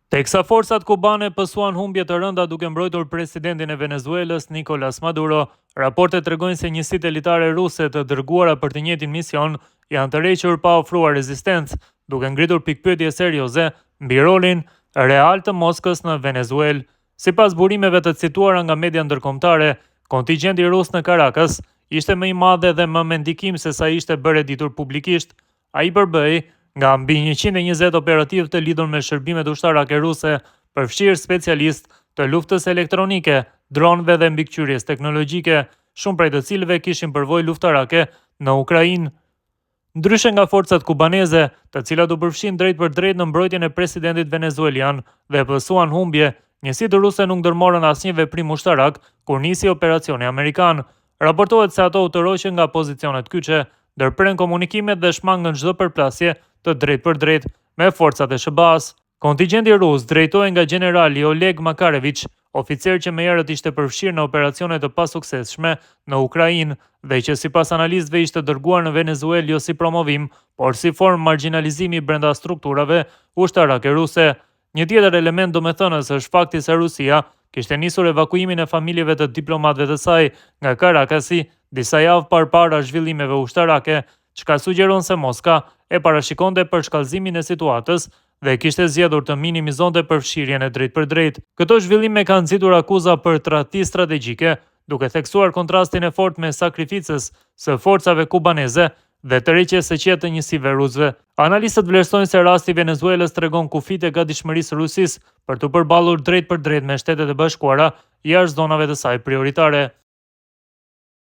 Teksa forcat kubane pësuan humbje të rënda duke mbrojtur presidentin e Venezuelës Nicolas Maduro, raportet tregojnë se njësitë elitare ruse të dërguara për të njëjtin mision janë të rrequr pa ofruar rezistencë, duke ngritur pikpyetje serioze mbi rolin real të Moskës në Venezuelë. Sipas burimeve të cituara nga media ndërkombëtare, kontingjenti rus në Caracas ishte më i madh dhe më me ndikim se sa ishte bërë ditur publikisht. Ai përbëi nga mbi 120 operativ të lidhur me shërbimet ushtarake ruse, përfshirë specialist të luftës elektronike, dronëve dhe mbikëqyrjes teknologjike, shumë prej të cilëve kishin përvojë luftarake në Ukrainë. Ndryshe nga forcat kubaneze, të cilat u përfshin drejt për drejt në mbrojtjen e presidentit venezuelian dhe pësuan humbje, njësitë ruse nuk ndërmorën asnjë veprim ushtarak kur nisi operacioni amerikan. Raportohet se ato u tërhoqën nga pozicionet kyçe, ndërpren komunikimet dhe shmangën çdo përplasje të drejt për drejt me forcat e SBA-s. Kontingjenti rus drejtohej nga generali Oleg Makarević, oficer që më herët ishte përfshirë në operacione të pasuksesshme në Ukrainë dhe që sipas analistëve ishte dërguar në Venezuelë jo si promovim, por si formë marginalizimi brenda strukturave ushtarake ruse. Një tjetër element domethënës është fakti se Rusia kishte nisur evakuimin e familjeve të diplomatëve të saj nga Caracasi disa javë parapara zhvillimeve ushtarake, çka sugjeron se Moska e parashikonte përshkallëzimin e situatës dhe kishte zgjedhur të minimizonte përfshirjen e drejt për drejt. Këto zhvillime kanë nxitur akuza për tradhti strategjike, duke theksuar kontrastin e fortë me sakrificës së forcave kubaneze dhe tërheqjes së qetë të njësive ruse. Analistët vlerësojnë se rasti i Venezuelës tregon kufit e gatishmërisë së Rusisë për të përballur drejt për drejt me Shtetet e Bashkuara jashtë zonave të saj prioritare.